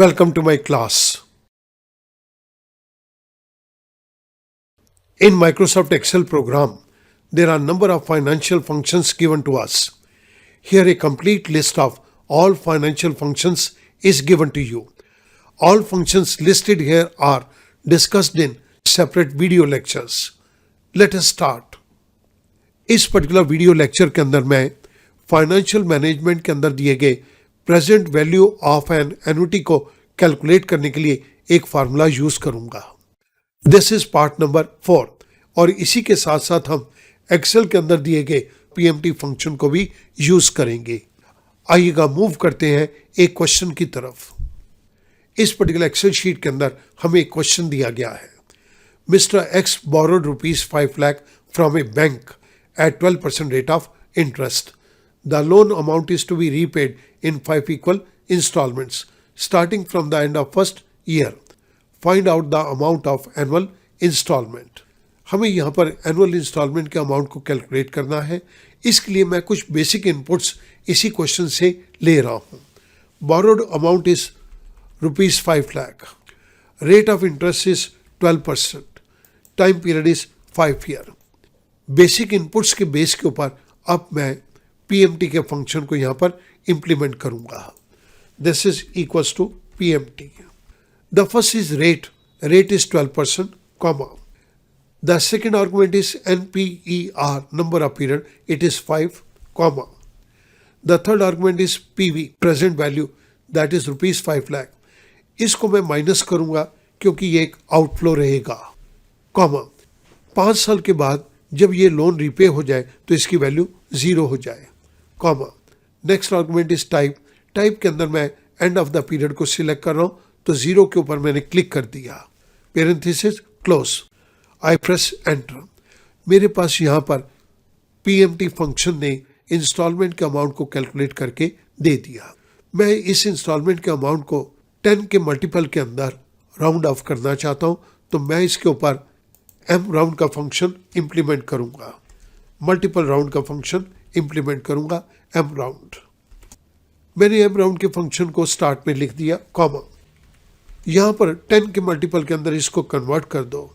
Welcome to my class. In Microsoft Excel program, there are a number of financial functions given to us. Here a complete list of all financial functions is given to you. All functions listed here are discussed in separate video lectures. Let us start. इस particular video lecture के अंदर मैं financial management के अंदर दिए गए present value of an annuity को calculate करने के लिए एक फार्मूला यूज करूंगा. दिस इज पार्ट नंबर 4 और इसी के साथ साथ हम एक्सेल के अंदर दिए गए पीएमटी फंक्शन को भी यूज करेंगे. आइएगा मूव करते हैं एक क्वेश्चन की तरफ. इस पर्टिकुलर एक्सेल शीट के अंदर हमें एक क्वेश्चन दिया गया है. Mister x borrowed ₹5 lakh from A bank at 12% rate of interest. The loan amount is to be repaid in 5 equal installments starting from the end of first year. Find out the amount of annual installment. हमें यहाँ पर annual instalment के amount को calculate करना है. इसके लिए मैं कुछ बेसिक इनपुट्स इसी क्वेश्चन से ले रहा हूँ. Borrowed amount is ₹5 lakh. Rate of interest is 12%. Time period is 5 year. Basic inputs के बेस के ऊपर अब मैं पीएमटी के फंक्शन को यहाँ पर इंप्लीमेंट करूँगा. This is equals to PMT. The first is rate. Rate is 12%, comma. The second argument is NPER, number of period, it is 5, comma. The third argument is PV, present value, that is ₹5 lakh. इसको मैं minus करूँगा क्योंकि ये एक outflow रहेगा, comma. 5 साल के बाद जब ये लोन रिपे हो जाए तो इसकी वैल्यू 0 हो जाए, comma. Next argument is type. Type के अंदर मैं एंड ऑफ द पीरियड को सिलेक्ट कर रहा हूँ तो 0 के ऊपर मैंने क्लिक कर दिया. Parenthesis close. I press enter. मेरे पास यहाँ पर पीएमटी फंक्शन ने इंस्टॉलमेंट के अमाउंट को कैलकुलेट करके दे दिया. मैं इस इंस्टॉलमेंट के अमाउंट को 10 के मल्टीपल के अंदर राउंड ऑफ करना चाहता हूँ तो मैं इसके ऊपर एम राउंड का फंक्शन इंप्लीमेंट करूंगा. मल्टीपल राउंड का फंक्शन इंप्लीमेंट करूंगा, एम राउंड. मैंने एम राउंड के फंक्शन को स्टार्ट में लिख दिया, कॉमा. यहां पर 10 के मल्टीपल के अंदर इसको कन्वर्ट कर दो.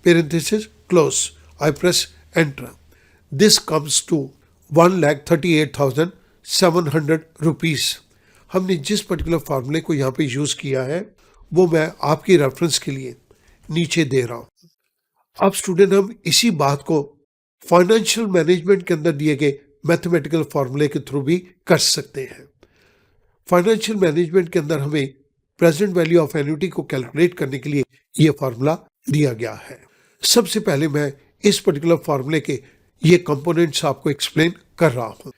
Parenthesis close. I press enter. This comes to ₹1,38,700. हमने जिस पर्टिकुलर फार्मूले को यहाँ पे यूज किया है वो मैं आपकी रेफरेंस के लिए नीचे दे रहा हूं. अब स्टूडेंट हम इसी बात को फाइनेंशियल मैनेजमेंट के अंदर दिए गए मैथमेटिकल फार्मूले के थ्रू भी कर सकते हैं. फाइनेंशियल मैनेजमेंट के अंदर हमें प्रेजेंट वैल्यू ऑफ एन्युटी को कैलकुलेट करने के लिए यह फार्मूला दिया गया है. सबसे पहले मैं इस पर्टिकुलर फार्मूले के ये कंपोनेंट्स आपको एक्सप्लेन कर रहा हूं.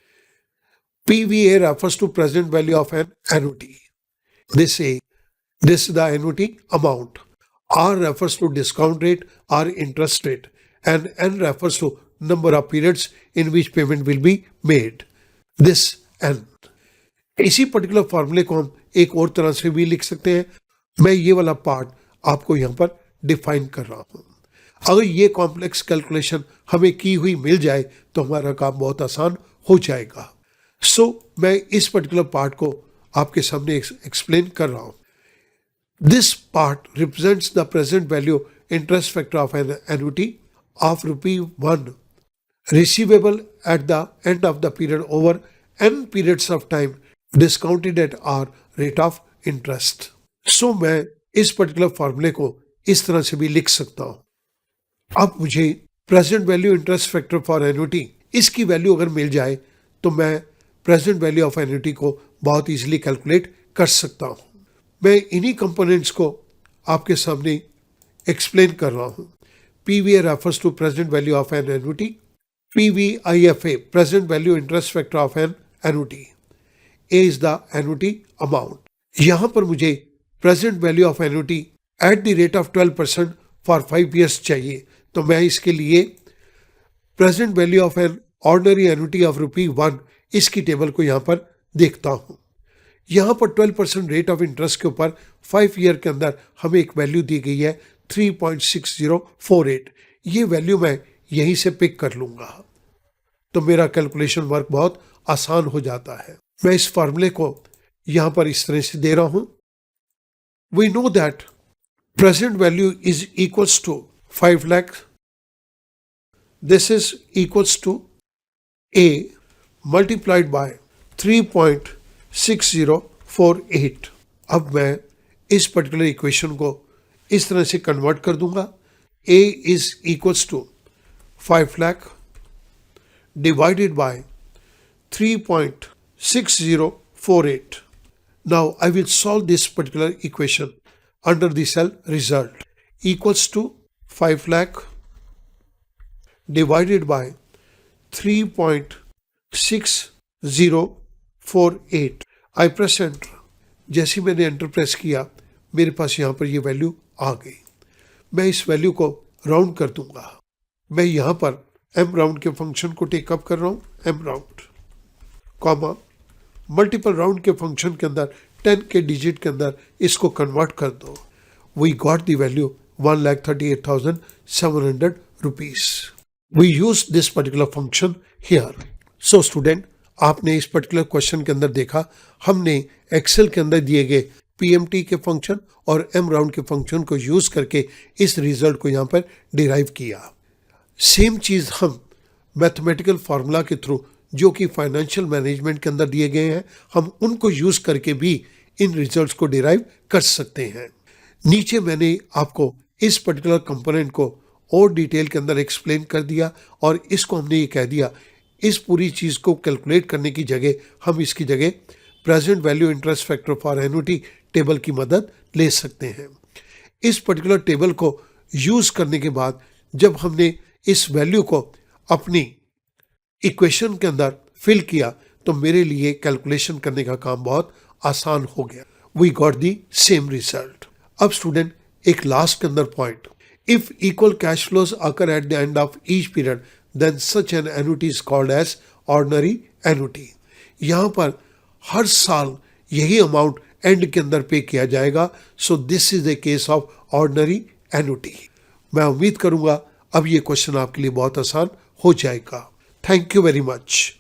PVA refers to present value of an annuity. This is the annuity amount. R refers to discount rate or interest rate, and N refers to number of periods in which payment will be made. This N. इसी particular फार्मूले को हम एक और तरह से भी लिख सकते हैं. मैं ये वाला पार्ट आपको यहाँ पर डिफाइन कर रहा हूँ. अगर ये कॉम्प्लेक्स कैलकुलेशन हमें की हुई मिल जाए तो हमारा काम बहुत आसान हो जाएगा. मैं इस पर्टिकुलर पार्ट को आपके सामने एक्सप्लेन कर रहा हूँ. This part represents the present value interest factor of an annuity of ₹1 receivable at the end of the period over n periods of time discounted at our rate of interest. मैं इस particular फार्मूले को इस तरह से भी लिख सकता हूँ. अब मुझे present value interest factor for annuity, इसकी वैल्यू अगर मिल जाए तो मैं प्रेजेंट वैल्यू ऑफ एन्युटी को बहुत इजीली कैलकुलेट कर सकता हूँ. मैं इन्हीं कंपोनेंट्स को आपके सामने एक्सप्लेन कर रहा हूँ. PVA refers to present value of an annuity. PVIFA, present value interest factor of an annuity. A is the annuity amount. यहाँ पर मुझे present value of annuity at the rate of 12% for 5 years चाहिए तो मैं इसके लिए present value of an ordinary annuity of ₹1 इसकी table को यहाँ पर देखता हूँ. यहाँ पर 12% रेट ऑफ इंटरेस्ट के ऊपर 5 ईयर के अंदर हमें एक वैल्यू दी गई है 3.6048. ये वैल्यू मैं यहीं से पिक कर लूँगा तो मेरा कैलकुलेशन वर्क बहुत आसान हो जाता है. मैं इस फार्मूले को यहाँ पर इस तरह से दे रहा हूँ. We know that present value is equals to 5 lakh. This is equals to A multiplied by 3.6048. अब मैं इस पर्टिकुलर इक्वेशन को इस तरह से कन्वर्ट कर दूंगा. A is equals to 5 lakh divided by 3.6048. Now I will solve this particular equation under the cell result equals to 5 lakh divided by 3.6048. I press enter. जैसे मैंने एंटर प्रेस किया मेरे पास यहाँ पर ये वैल्यू आ गई. मैं इस वैल्यू को राउंड कर दूंगा. मैं यहाँ पर एम राउंड के फंक्शन को टेकअप कर रहा हूँ. M round comma multiple round के फंक्शन के अंदर 10 के डिजिट के अंदर इसको कन्वर्ट कर दो. We got the value 1,38,700 rupees. We use this particular function here. So student, आपने इस पर्टिकुलर क्वेश्चन के अंदर देखा हमने एक्सेल के अंदर दिए गए पीएमटी के फंक्शन और एम राउंड के फंक्शन को यूज करके इस रिजल्ट को यहाँ पर डिराइव किया. सेम चीज हम मैथमेटिकल फार्मूला के थ्रू जो कि फाइनेंशियल मैनेजमेंट के अंदर दिए गए हैं हम उनको यूज करके भी इन रिजल्ट्स को डिराइव कर सकते हैं. नीचे मैंने आपको इस पर्टिकुलर कंपोनेंट को और डिटेल के अंदर एक्सप्लेन कर दिया और इसको हमने ये कह दिया इस पूरी चीज को कैलकुलेट करने की जगह हम इसकी जगह present value interest factor for annuity table की मदद ले सकते हैं. इस पर्टिकुलर टेबल को यूज करने के बाद जब हमने इस वैल्यू को अपनी इक्वेशन के अंदर फिल किया तो मेरे लिए कैलकुलेशन करने का काम बहुत आसान हो गया. We got the same result. अब स्टूडेंट एक लास्ट के अंदर point. If equal cash flows occur at the end of each period then such an annuity is called as ordinary annuity. यहाँ पर हर साल यही अमाउंट एंड के अंदर पे किया जाएगा. So this is the case of ordinary annuity. मैं उम्मीद करूंगा अब ये क्वेश्चन आपके लिए बहुत आसान हो जाएगा. Thank you very much.